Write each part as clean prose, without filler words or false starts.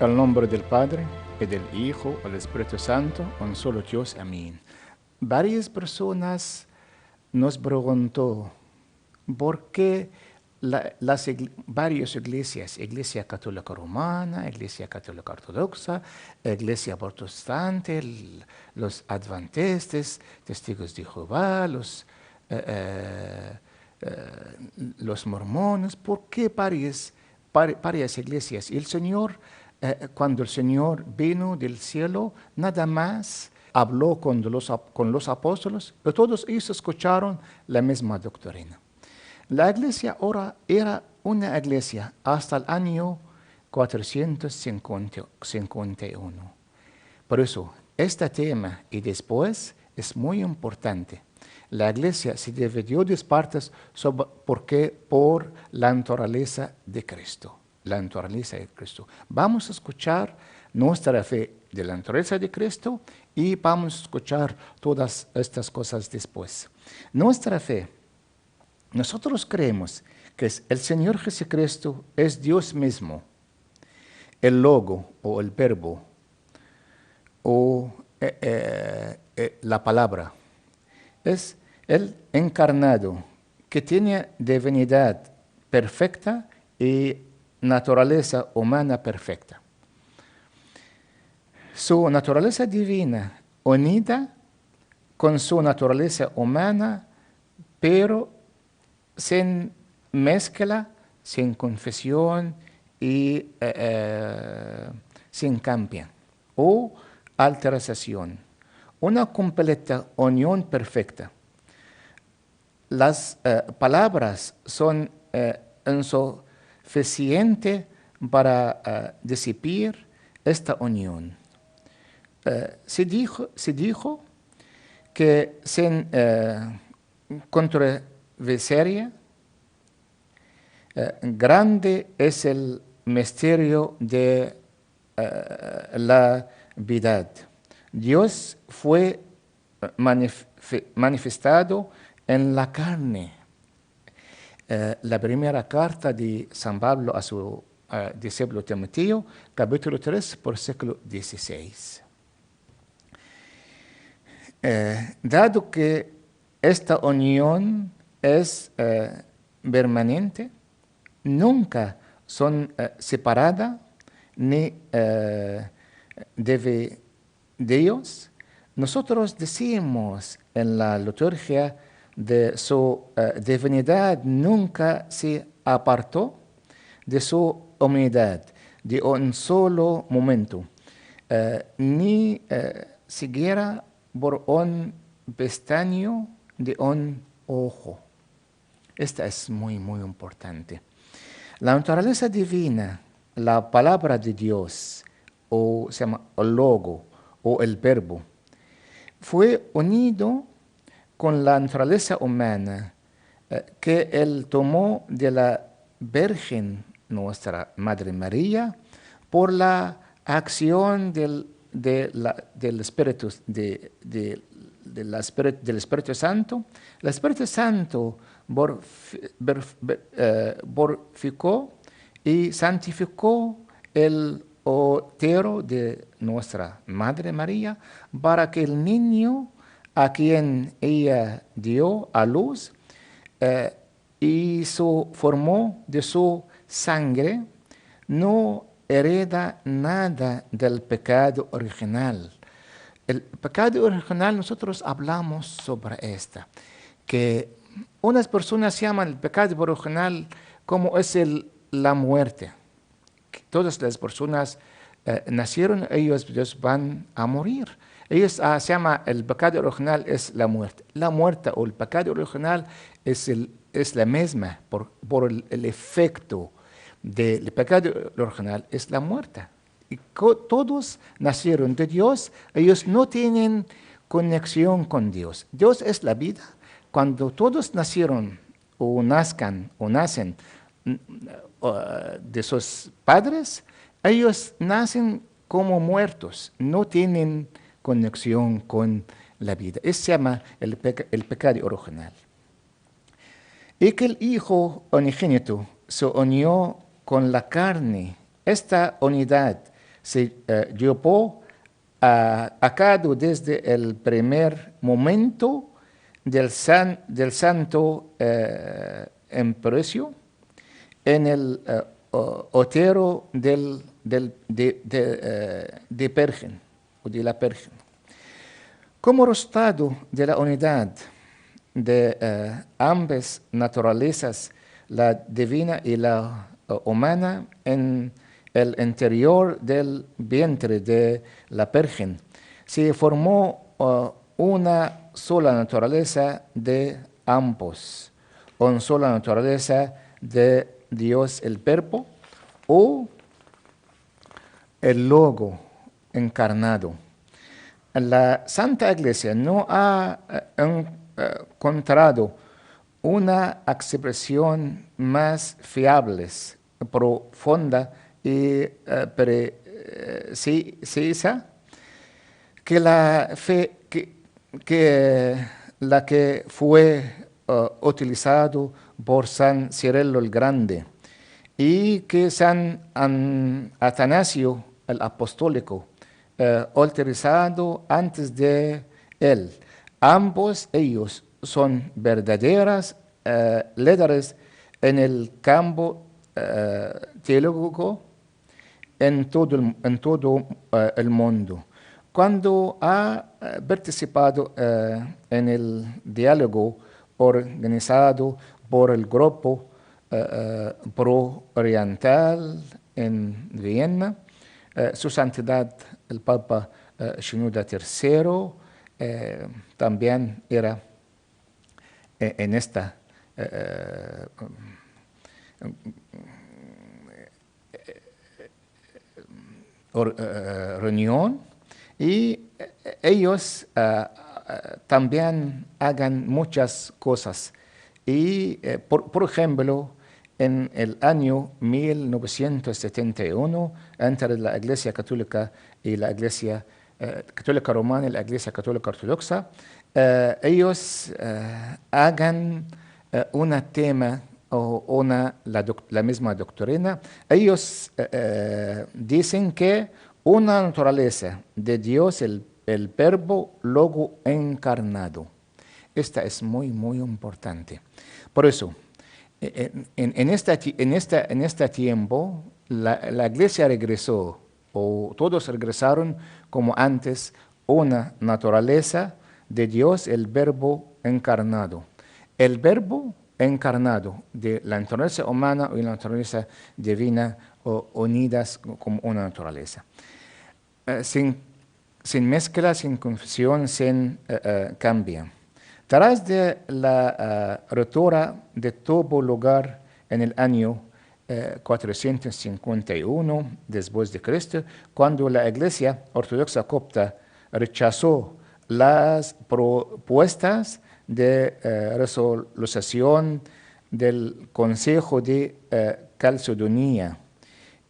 El nombre del Padre, y del Hijo, y del Espíritu Santo, un solo Dios. Amén. Varias personas nos preguntó por qué varias iglesias, Iglesia Católica Romana, Iglesia Católica Ortodoxa, Iglesia Protestante, los Adventistas, Testigos de Jehová, los mormones, ¿por qué varias iglesias? Y el Señor, cuando el Señor vino del cielo, nada más habló con los apóstoles, y todos ellos escucharon la misma doctrina. La iglesia ahora era una iglesia hasta el año 451. Por eso, este tema y después es muy importante. La iglesia se dividió en dos partes por la naturaleza de Cristo. La naturaleza de Cristo. Vamos a escuchar nuestra fe de la naturaleza de Cristo y vamos a escuchar todas estas cosas después. Nuestra fe, nosotros creemos que el Señor Jesucristo es Dios mismo, el Logo o el Verbo o la palabra. Es el encarnado que tiene divinidad perfecta y naturaleza humana perfecta. Su naturaleza divina unida con su naturaleza humana, pero sin mezcla, sin confusión y sin cambio o alteración. Una completa unión perfecta. Las palabras son insuficientes para describir esta unión. Se dijo que sin controversia, grande es el misterio de la vida. Dios fue manifestado en la carne. La primera carta de San Pablo a su discípulo Timoteo, capítulo 3, versículo 16. Dado que esta unión es permanente, nunca son separadas ni de Dios, nosotros decimos en la liturgia de su divinidad nunca se apartó de su humanidad, de un solo momento, ni siquiera por un pestañeo de un ojo. Esta es muy, muy importante. La naturaleza divina, la palabra de Dios, o se llama el logo, o el verbo, fue unido con la naturaleza humana que él tomó de la Virgen, nuestra Madre María, por la acción del Espíritu, del Espíritu Santo. El Espíritu Santo purificó y santificó el útero de nuestra Madre María para que el niño a quien ella dio a luz y formó de su sangre no hereda nada del pecado original. El pecado original, nosotros hablamos sobre esta, que unas personas llaman el pecado original como es la muerte. Todas las personas nacieron, ellos van a morir. Ellos se llama el pecado original es la muerte. La muerte o el pecado original es la misma por el efecto del pecado original es la muerte. Y todos nacieron de Dios, ellos no tienen conexión con Dios. Dios es la vida. Cuando todos nacieron o nacen de sus padres, ellos nacen como muertos, no tienen conexión con la vida. Eso se llama el pecado original. Y que el Hijo unigénito se unió con la carne. Esta unidad se llevó a cabo desde el primer momento del santo Ambrosio en el otero de Pergen, o de la Pergen. Como resultado de la unidad de ambas naturalezas, la divina y la humana, en el interior del vientre de la Virgen, se formó una sola naturaleza de ambos, una sola naturaleza de Dios el Verbo o el Logo encarnado. La Santa Iglesia no ha encontrado una expresión más fiable, profunda y precisa que la fe que la que fue utilizado por San Cirilo el Grande y que San Atanasio el Apostólico utilizado antes de él. Ambos ellos son verdaderas líderes en el campo teológico en todo el mundo. Cuando ha participado en el diálogo organizado por el grupo pro-oriental en Viena, su Santidad el Papa Shenouda III también era en esta reunión, y ellos también hagan muchas cosas. Y, por ejemplo, en el año 1971, entre la Iglesia Católica y la Iglesia Católica Romana y la Iglesia Católica Ortodoxa, ellos hagan un tema o la misma doctrina. Ellos dicen que una naturaleza de Dios, el Verbo Logo encarnado. Esta es muy, muy importante. Por eso, en este tiempo, la Iglesia regresó, o todos regresaron como antes, una naturaleza de Dios, el Verbo encarnado. El Verbo encarnado de la naturaleza humana y la naturaleza divina unidas como una naturaleza. Sin mezcla, sin confusión, sin cambio. Tras de la ruptura de todo lugar en el año 451 después de Cristo, cuando la Iglesia Ortodoxa Copta rechazó las propuestas de resolución del Consejo de Calcedonia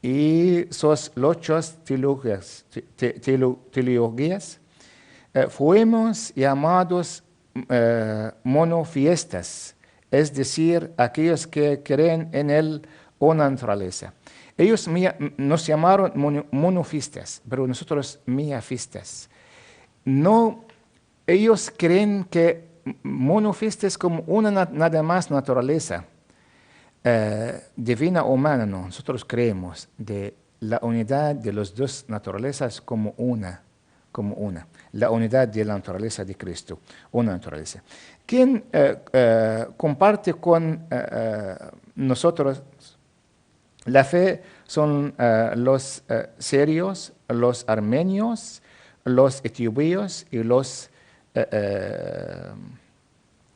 y sus luchas teológicas, fuimos llamados monofiestas, es decir, aquellos que creen en una naturaleza. Ellos nos llamaron monofistas, pero nosotros miafistas. No, ellos creen que monofistas es como una nada más naturaleza divina humana. No, nosotros creemos de la unidad de las dos naturalezas como una. La unidad de la naturaleza de Cristo, una naturaleza. Quien comparte con nosotros la fe son los sirios, los armenios, los etiopíos y los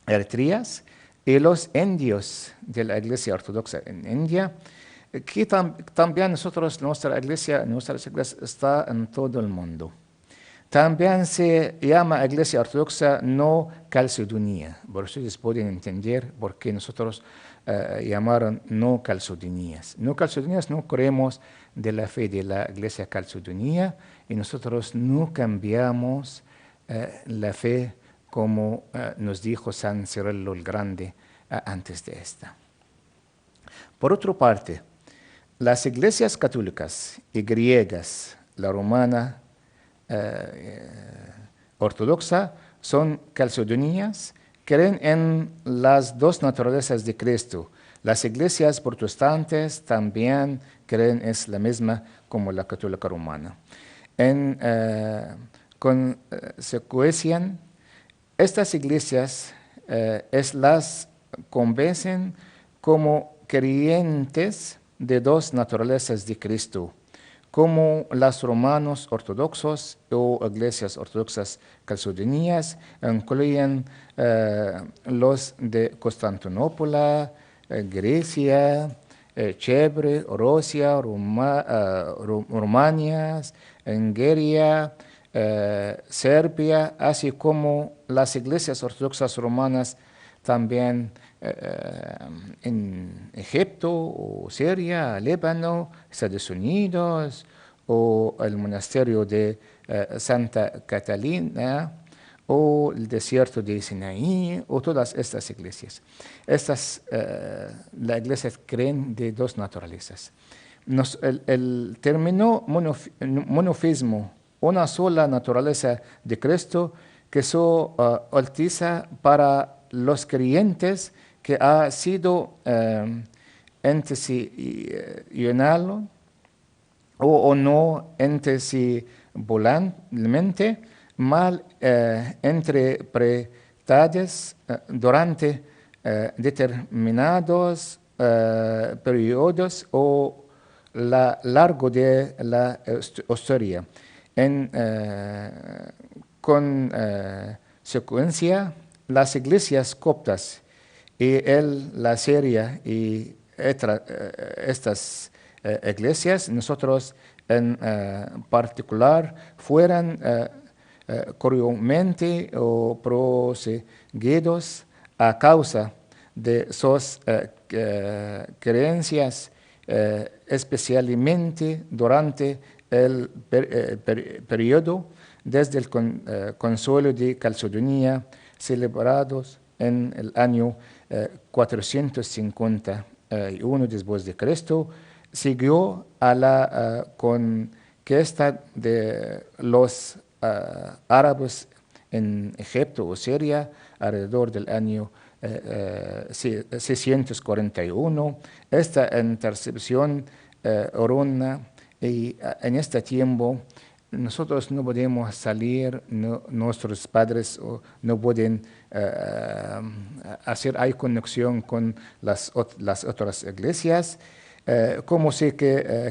eritreas y los indios de la Iglesia Ortodoxa en India, que también nuestra iglesia está en todo el mundo. También se llama Iglesia Ortodoxa no calcedonia. Por eso ustedes pueden entender por qué nosotros llamaron no calcedonías. No calcedonías no creemos de la fe de la Iglesia calcedonia y nosotros no cambiamos la fe como nos dijo San Cirilo el Grande antes de esta. Por otra parte, las iglesias católicas y griegas la romana ortodoxa, son calcedonias, creen en las dos naturalezas de Cristo. Las iglesias protestantes también creen es la misma como la católica romana. En consecuencia, estas iglesias las convencen como creyentes de dos naturalezas de Cristo, como los romanos ortodoxos o iglesias ortodoxas calcedonias incluyen los de Constantinopla, Grecia, Chipre, Rusia, Rumania, Hungría, Serbia, así como las iglesias ortodoxas romanas también en Egipto o Siria, Líbano, Estados Unidos o el monasterio de Santa Catalina o el desierto de Sinaí o todas estas iglesias. Las iglesias creen de dos naturalezas. El término monofismo, una sola naturaleza de Cristo, que se utiliza para los creyentes que ha sido intencional o no intencionalmente mal interpretadas durante determinados periodos o largo de la historia. En consecuencia, las iglesias coptas y la Siria y estas iglesias, nosotros en particular, fueran cruelmente o proseguidos a causa de sus creencias, especialmente durante el periodo desde el Concilio de Calcedonia, celebrados en el año 451 después de Cristo, siguió a la conquista de los árabes en Egipto o Siria alrededor del año 641. Esta intercepción orona y en este tiempo nosotros no podemos salir, nuestros padres no pueden hay conexión con las otras iglesias, como se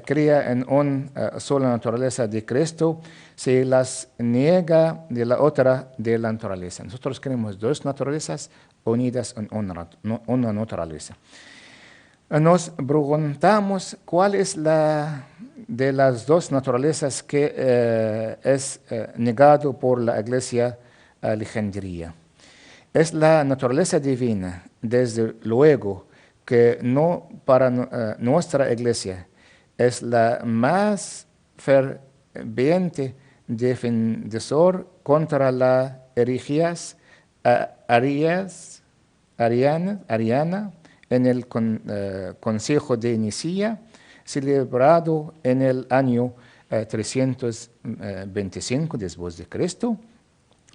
crea en una sola naturaleza de Cristo, se las niega de la otra de la naturaleza. Nosotros queremos dos naturalezas unidas en una naturaleza. Nos preguntamos cuál es la de las dos naturalezas que es negado por la Iglesia Alejandría. Es la naturaleza divina, desde luego, que no para nuestra Iglesia es la más ferviente defensor contra las herejías ariana en el Consejo de Nicea, celebrado en el año 325 después de Cristo,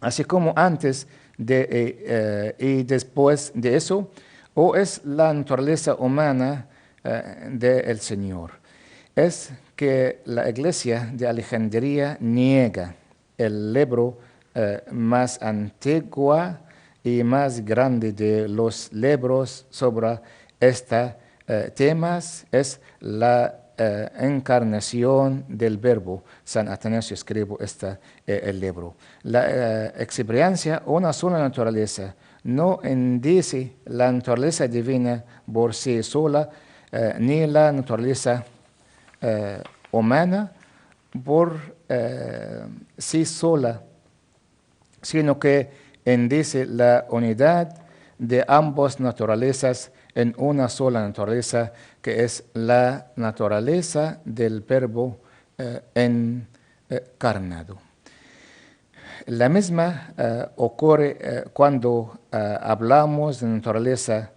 así como antes y después de eso, o es la naturaleza humana del Señor. Es que la Iglesia de Alejandría niega el libro más antiguo y más grande de los libros sobre estos temas, es la encarnación del Verbo. San Atanasio escribió el libro. La experiencia, una sola naturaleza, no indice la naturaleza divina por sí sola, ni la naturaleza humana por sí sola, sino que indice la unidad de ambas naturalezas en una sola naturaleza, que es la naturaleza del Verbo encarnado. La misma ocurre cuando hablamos de naturaleza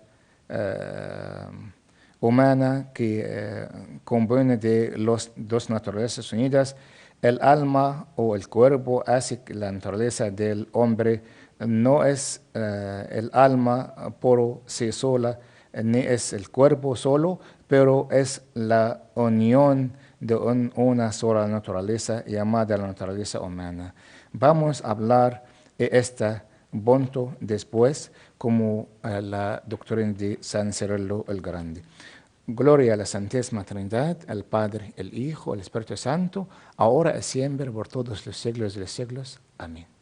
humana que compone de las dos naturalezas unidas. el alma o el cuerpo hace que la naturaleza del hombre no es el alma por sí sola, ni es el cuerpo solo, pero es la unión de una sola naturaleza llamada la naturaleza humana. Vamos a hablar de esta punto después como la doctrina de San Cirilo el Grande. Gloria a la Santísima Trinidad, al Padre, el Hijo, el Espíritu Santo, ahora y siempre, por todos los siglos de los siglos. Amén.